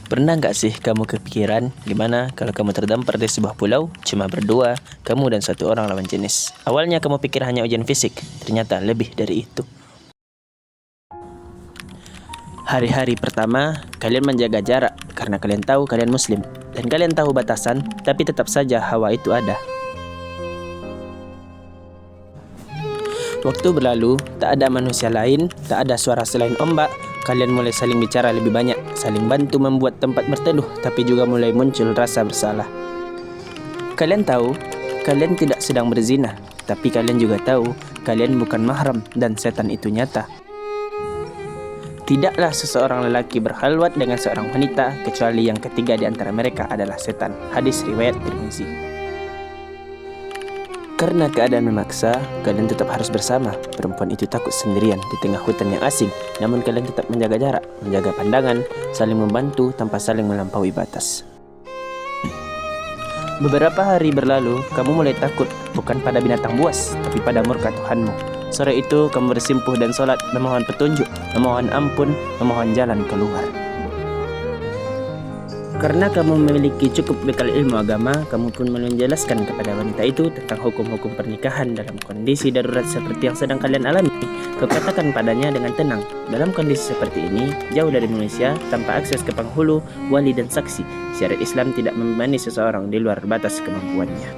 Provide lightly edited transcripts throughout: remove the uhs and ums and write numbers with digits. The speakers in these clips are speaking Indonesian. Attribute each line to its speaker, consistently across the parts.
Speaker 1: Pernah nggak sih kamu kepikiran gimana kalau kamu terdampar di sebuah pulau, cuma berdua, kamu dan satu orang lawan jenis. Awalnya kamu pikir hanya ujian fisik, ternyata lebih dari itu. Hari-hari pertama, kalian menjaga jarak karena kalian tahu kalian muslim. Dan kalian tahu batasan, tapi tetap saja hawa itu ada. Waktu berlalu, tak ada manusia lain, tak ada suara selain ombak. Kalian mulai saling bicara lebih banyak, saling bantu membuat tempat berteduh, tapi juga mulai muncul rasa bersalah. Kalian tahu, kalian tidak sedang berzina, tapi kalian juga tahu, kalian bukan mahram dan setan itu nyata. Tidaklah seseorang lelaki berkhalwat dengan seorang wanita, kecuali yang ketiga di antara mereka adalah setan. Hadis riwayat Tirmizi. Karena keadaan memaksa, kalian tetap harus bersama. Perempuan itu takut sendirian di tengah hutan yang asing, namun kalian tetap menjaga jarak, menjaga pandangan, saling membantu tanpa saling melampaui batas. Beberapa hari berlalu, kamu mulai takut bukan pada binatang buas, tapi pada murka Tuhanmu. Sore itu kamu bersimpuh dan sholat, memohon petunjuk, memohon ampun, memohon jalan keluar. Karena kamu memiliki cukup bekal ilmu agama, kamu pun menjelaskan kepada wanita itu tentang hukum-hukum pernikahan dalam kondisi darurat seperti yang sedang kalian alami. Kau katakan padanya dengan tenang, dalam kondisi seperti ini, jauh dari manusia, tanpa akses ke penghulu, wali dan saksi, syariat Islam tidak membebani seseorang di luar batas kemampuannya.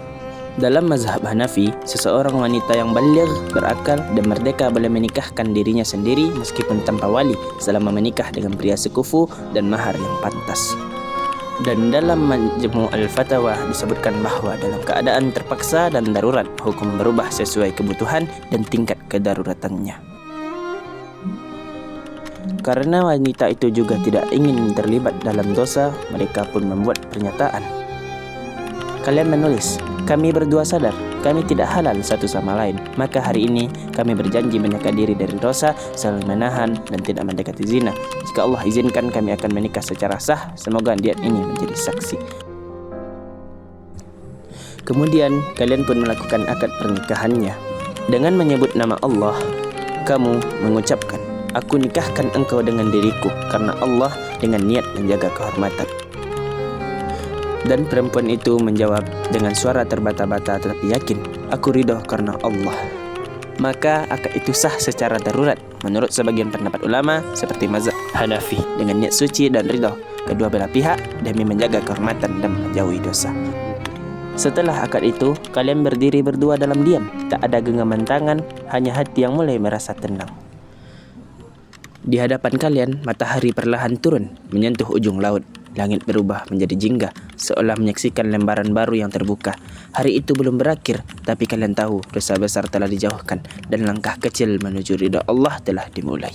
Speaker 1: Dalam mazhab Hanafi, seseorang wanita yang baligh, berakal, dan merdeka boleh menikahkan dirinya sendiri meskipun tanpa wali selama menikah dengan pria sekufu dan mahar yang pantas. Dan dalam Majmu' al-Fatawa disebutkan bahwa dalam keadaan terpaksa dan darurat, hukum berubah sesuai kebutuhan dan tingkat kedaruratannya. Karena wanita itu juga tidak ingin terlibat dalam dosa, mereka pun membuat pernyataan. Kalian menulis, kami berdua sadar, kami tidak halal satu sama lain. Maka hari ini kami berjanji menjaga diri dari dosa, saling menahan, dan tidak mendekati zina. Jika Allah izinkan, kami akan menikah secara sah. Semoga niat ini menjadi saksi. Kemudian kalian pun melakukan akad pernikahannya. Dengan menyebut nama Allah, kamu mengucapkan, aku nikahkan engkau dengan diriku, karena Allah dengan niat menjaga kehormatan. Dan perempuan itu menjawab dengan suara terbata-bata tetapi yakin, aku ridho karena Allah. Maka akad itu sah secara darurat menurut sebagian pendapat ulama seperti mazhab Hanafi dengan niat suci dan ridho kedua belah pihak demi menjaga kehormatan dan menjauhi dosa. Setelah akad itu, kalian berdiri berdua dalam diam, tak ada genggaman tangan, hanya hati yang mulai merasa tenang. Di hadapan kalian, matahari perlahan turun menyentuh ujung laut. Langit berubah menjadi jingga, seolah menyaksikan lembaran baru yang terbuka. Hari itu belum berakhir, tapi kalian tahu dosa besar telah dijauhkan dan langkah kecil menuju ridha Allah telah dimulai.